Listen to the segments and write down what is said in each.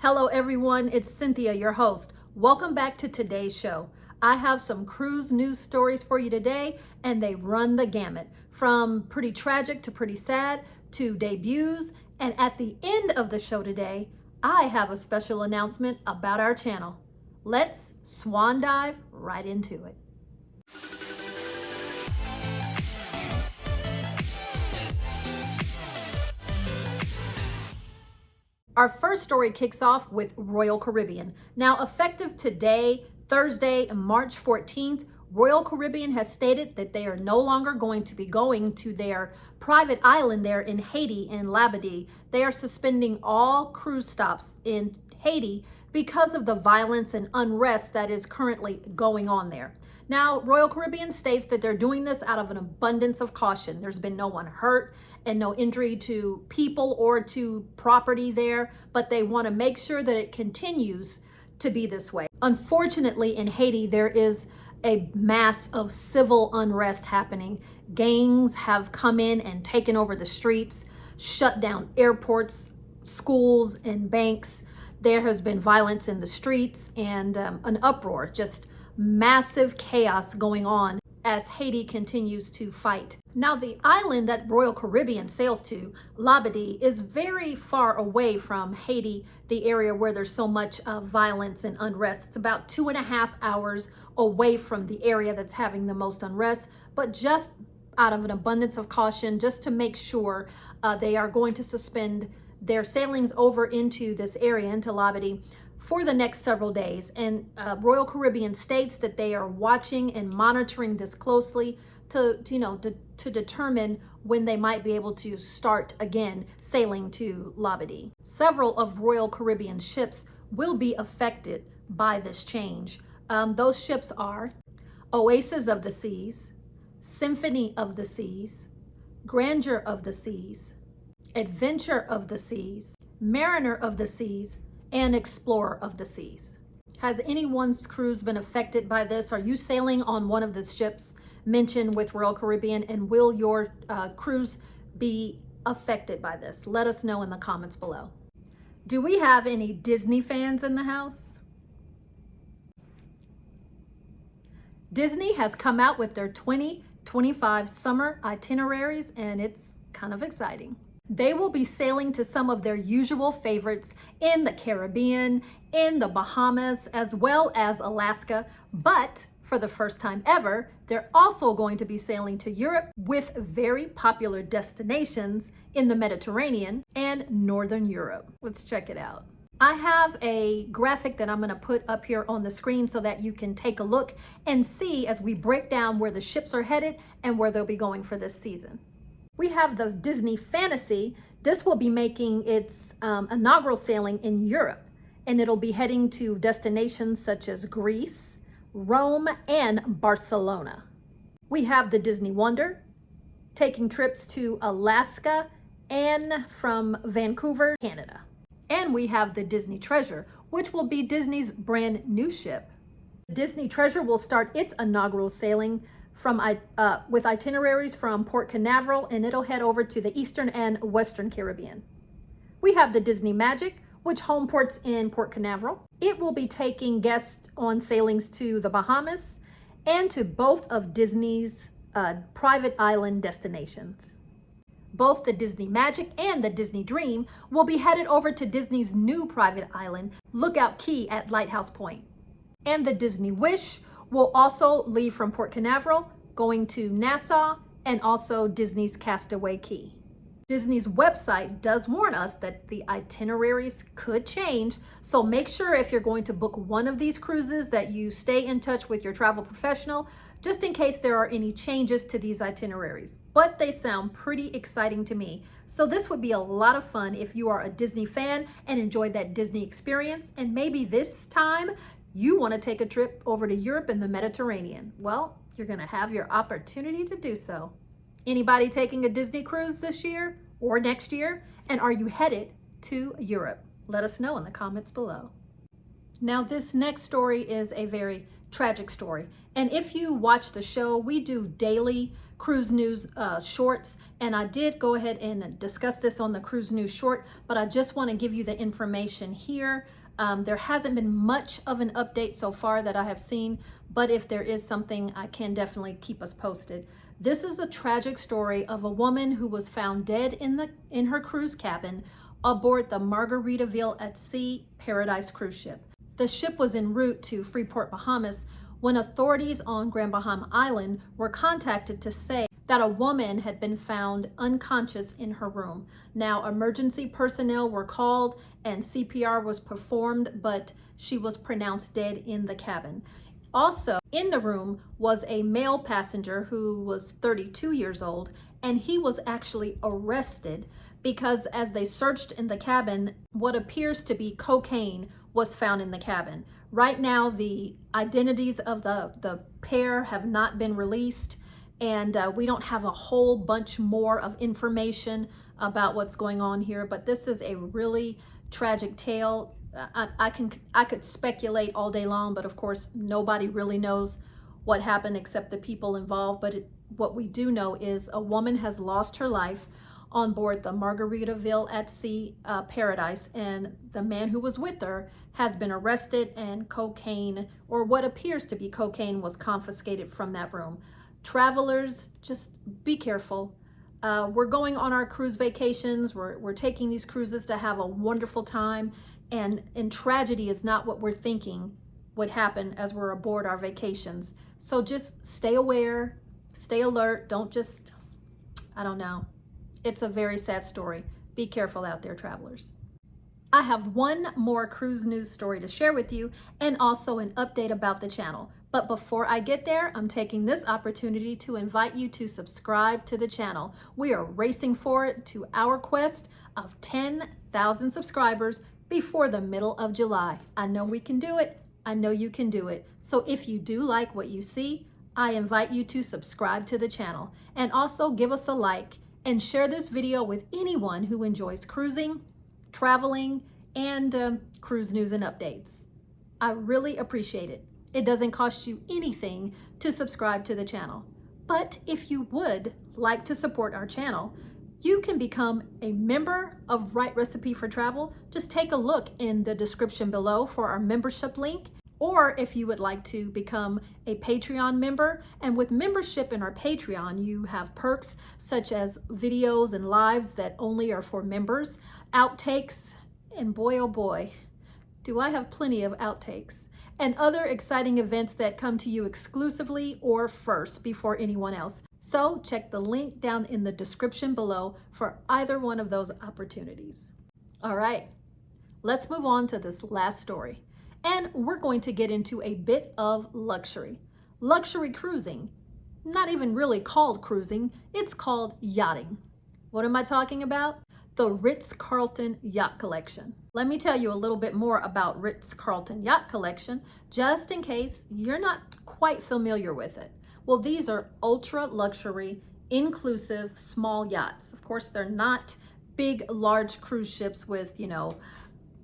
Hello everyone, it's Cynthia, your host. Welcome back to today's show. I have some cruise news stories for you today, and they run the gamut from pretty tragic to pretty sad to debuts. And at the end of the show today, I have a special announcement about our channel. Let's swan dive right into it. Our first story kicks off with Royal Caribbean. Now, effective today, Thursday, March 14th, Royal Caribbean has stated that they are no longer going to be going to their private island there in Haiti in Labadee. They are suspending all cruise stops in Haiti because of the violence and unrest that is currently going on there. Now, Royal Caribbean states that they're doing this out of an abundance of caution. There's been no one hurt and no injury to people or to property there, but they want to make sure that it continues to be this way. Unfortunately, in Haiti, there is a mass of civil unrest happening. Gangs have come in and taken over the streets, shut down airports, schools, and banks. There has been violence in the streets and an uproar, just massive chaos going on as Haiti continues to fight. Now, the island that Royal Caribbean sails to, Labadee, is very far away from Haiti, the area where there's so much violence and unrest. It's about 2.5 hours away from the area that's having the most unrest, but just out of an abundance of caution, just to make sure, they are going to suspend their sailings over into this area, into Labadee, for the next several days. And Royal Caribbean states that they are watching and monitoring this closely to determine when they might be able to start again sailing to Labadee. Several of Royal Caribbean ships will be affected by this change. Those ships are Oasis of the Seas, Symphony of the Seas, Grandeur of the Seas, Adventure of the Seas, Mariner of the Seas, and Explorer of the Seas. Has anyone's cruise been affected by this? Are you sailing on one of the ships mentioned with Royal Caribbean, and will your cruise be affected by this? Let us know in the comments below. Do we have any Disney fans in the house? Disney has come out with their 2025 summer itineraries, and it's kind of exciting. They will be sailing to some of their usual favorites in the Caribbean, in the Bahamas, as well as Alaska. But for the first time ever, they're also going to be sailing to Europe with very popular destinations in the Mediterranean and Northern Europe. Let's check it out. I have a graphic that I'm going to put up here on the screen so that you can take a look and see as we break down where the ships are headed and where they'll be going for this season. We have the Disney Fantasy. This will be making its inaugural sailing in Europe, and it'll be heading to destinations such as Greece, Rome, and Barcelona. We have the Disney Wonder, taking trips to Alaska and from Vancouver, Canada. And we have the Disney Treasure, which will be Disney's brand new ship. Disney Treasure will start its inaugural sailing with itineraries from Port Canaveral, and it'll head over to the Eastern and Western Caribbean. We have the Disney Magic, which home ports in Port Canaveral. It will be taking guests on sailings to the Bahamas and to both of Disney's private island destinations. Both the Disney Magic and the Disney Dream will be headed over to Disney's new private island, Lookout Cay at Lighthouse Point. And the Disney Wish will also leave from Port Canaveral, going to Nassau, and also Disney's Castaway Cay. Disney's website does warn us that the itineraries could change, so make sure if you're going to book one of these cruises that you stay in touch with your travel professional, just in case there are any changes to these itineraries. But they sound pretty exciting to me. So this would be a lot of fun if you are a Disney fan and enjoyed that Disney experience, and maybe this time you want to take a trip over to Europe and the Mediterranean. Well, you're going to have your opportunity to do so. Anybody taking a Disney cruise this year or next year? And are you headed to Europe? Let us know in the comments below. Now, this next story is a very tragic story. And if you watch the show, we do daily Cruise News shorts, and I did go ahead and discuss this on the Cruise News short, but I just want to give you the information here. There hasn't been much of an update so far that I have seen, but if there is something, I can definitely keep us posted. This is a tragic story of a woman who was found dead in her cruise cabin aboard the Margaritaville at Sea Paradise cruise ship. The ship was en route to Freeport, Bahamas, when authorities on Grand Bahama Island were contacted to say that a woman had been found unconscious in her room. Now, emergency personnel were called and CPR was performed, but she was pronounced dead in the cabin. Also, in the room was a male passenger who was 32 years old, and he was actually arrested because as they searched in the cabin, what appears to be cocaine was found in the cabin. Right now, the identities of the pair have not been released, and we don't have a whole bunch more of information about what's going on here, but this is a really tragic tale. I could speculate all day long, but of course, nobody really knows what happened except the people involved. But what we do know is a woman has lost her life on board the Margaritaville at Sea Paradise, and the man who was with her has been arrested, and cocaine, or what appears to be cocaine, was confiscated from that room. Travelers, just be careful. We're going on our cruise vacations. We're taking these cruises to have a wonderful time, and tragedy is not what we're thinking would happen as we're aboard our vacations. So just stay aware, stay alert. Don't just, I don't know. It's a very sad story. Be careful out there, travelers. I have one more cruise news story to share with you, and also an update about the channel. But before I get there, I'm taking this opportunity to invite you to subscribe to the channel. We are racing forward to our quest of 10,000 subscribers before the middle of July. I know we can do it. I know you can do it. So if you do like what you see, I invite you to subscribe to the channel, and also give us a like and share this video with anyone who enjoys cruising, traveling, and cruise news and updates. I really appreciate it. It doesn't cost you anything to subscribe to the channel. But if you would like to support our channel, you can become a member of Right Recipe for Travel. Just take a look in the description below for our membership link. Or if you would like to become a Patreon member, and with membership in our Patreon, you have perks such as videos and lives that only are for members, outtakes, and boy oh boy, do I have plenty of outtakes, and other exciting events that come to you exclusively or first before anyone else. So check the link down in the description below for either one of those opportunities. All right, let's move on to this last story. And we're going to get into a bit of luxury. Luxury cruising, not even really called cruising, it's called yachting. What am I talking about? The Ritz-Carlton Yacht Collection. Let me tell you a little bit more about Ritz-Carlton Yacht Collection, just in case you're not quite familiar with it. Well, these are ultra luxury, inclusive, small yachts. Of course, they're not big, large cruise ships with,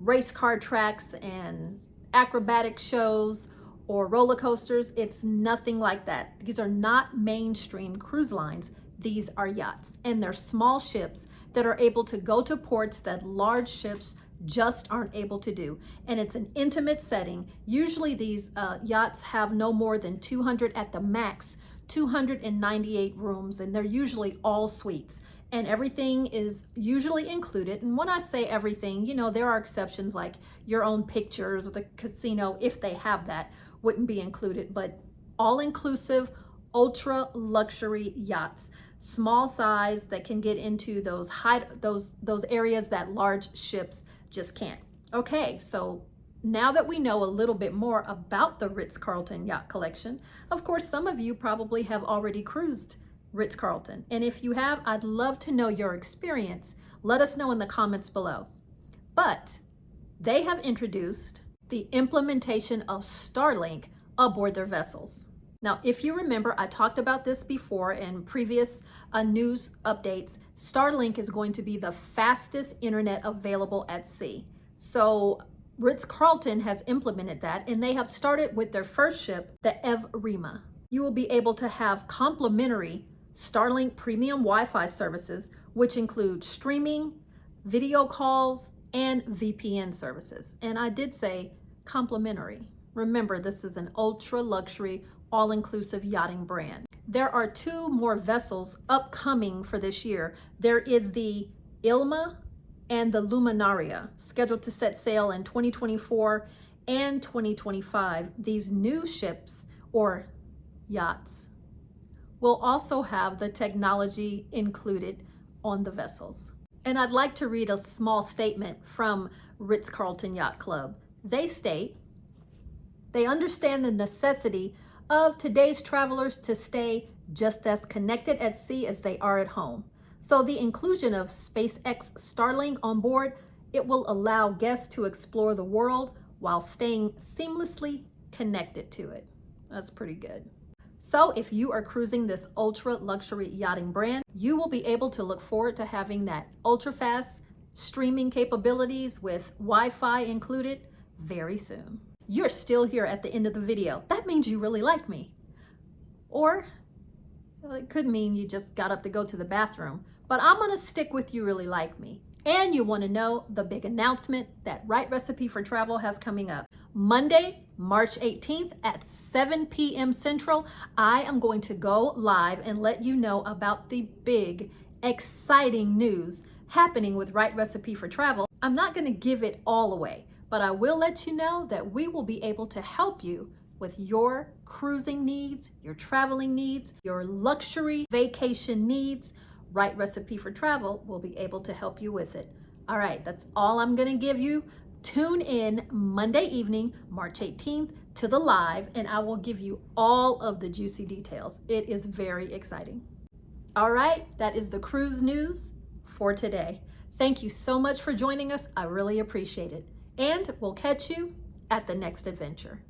race car tracks and acrobatic shows or roller coasters. It's nothing like that. These are not mainstream cruise lines. These are yachts, and they're small ships that are able to go to ports that large ships just aren't able to do. And it's an intimate setting. Usually these yachts have no more than 200 at the max, 298 rooms, and they're usually all suites. And everything is usually included. And when I say everything, there are exceptions, like your own pictures or the casino, if they have that, wouldn't be included. But all inclusive, ultra luxury yachts, small size, that can get into those areas that large ships just can't. Okay, so now that we know a little bit more about the Ritz-Carlton Yacht Collection, of course, some of you probably have already cruised Ritz-Carlton. And if you have, I'd love to know your experience. Let us know in the comments below. But they have introduced the implementation of Starlink aboard their vessels. Now, if you remember, I talked about this before in previous news updates. Starlink is going to be the fastest internet available at sea. So Ritz-Carlton has implemented that, and they have started with their first ship, the Evrima. You will be able to have complimentary Starlink premium Wi-Fi services, which include streaming, video calls, and VPN services. And I did say complimentary. Remember, this is an ultra luxury, all-inclusive yachting brand. There are 2 more vessels upcoming for this year. There is the Ilma and the Luminaria, scheduled to set sail in 2024 and 2025. These new ships, or yachts, will also have the technology included on the vessels. And I'd like to read a small statement from Ritz-Carlton Yacht Club. They state, they understand the necessity of today's travelers to stay just as connected at sea as they are at home. So the inclusion of SpaceX Starlink on board, it will allow guests to explore the world while staying seamlessly connected to it. That's pretty good. So if you are cruising this ultra luxury yachting brand, you will be able to look forward to having that ultra fast streaming capabilities with Wi-Fi included very soon. You're still here at the end of the video. That means you really like me. Or it could mean you just got up to go to the bathroom, but I'm gonna stick with you really like me. And you wanna know the big announcement that Right Recipe for Travel has coming up. Monday, March 18th at 7 p.m. Central, I am going to go live and let you know about the big, exciting news happening with Right Recipe for Travel. I'm not gonna give it all away, but I will let you know that we will be able to help you with your cruising needs, your traveling needs, your luxury vacation needs. Right Recipe for Travel will be able to help you with it. All right, that's all I'm gonna give you. Tune in Monday evening, March 18th to the live, and I will give you all of the juicy details. It is very exciting. All right, that is the cruise news for today. Thank you so much for joining us. I really appreciate it. And we'll catch you at the next adventure.